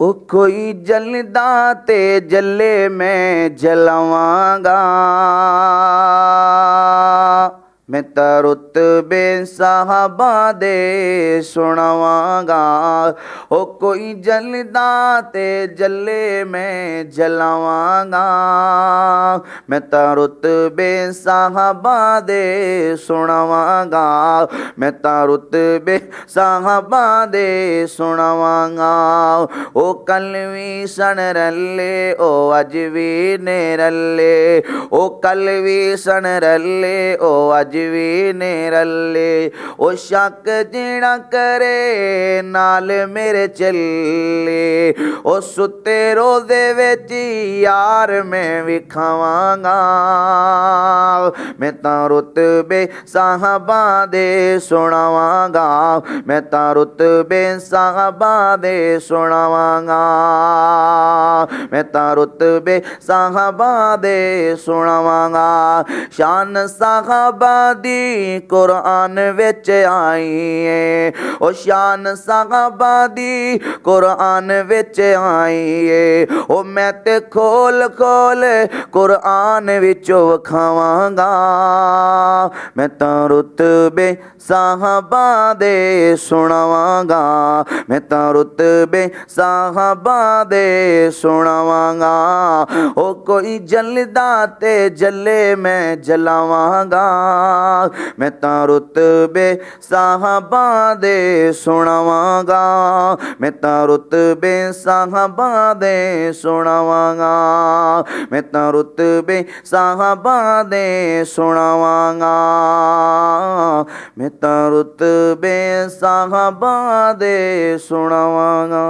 ओ कोई जलदा ते जले मैं जलावांगा, मैं तां रुतबे साहबा दे सुनावांगा। ओ कोई जलदा ते जले मैं जलावांगा, मैं तां रुतबे साहबा दे सुनावांगा, मैं तां रुतबे साहबा दे सुनावांगा। ओ कल भी सन रले ओ अज भी ने रले, ओ कल भी सन रले ओ अज भी ने रले। ओ शक जिना करे नाल मेरे चले, ओ सुते रोज़े विच यार मैं विखावांगा, मैं तां रुतबे साहबा दे सुनावांगा, मैं तां रुतबे साहबा दे सुनावांगा, मैं तां रुतबे साहबा दे सुनावांगा। शान साहबा दी कुरान विच आई है, ओ शान साहबा दी कुरान विच आई है। ओ मैं ते खोल खोल कुरान विचों वखावांगा, मैं तां रुतबे साहबा दे सुनावांगा, मैं तां रुतबे साहबा दे सुनावांगा। ओ कोई जलदा ते जले मैं जलावांगा, मैं तां रुतबे साहबा दे सुनावांगा, मैं तां रुतबे साहबा दे सुनावांगा, मैं तां रुतबे साहबा दे सुनावांगा, मैं तां रुतबे साहबा दे सुनावांगा।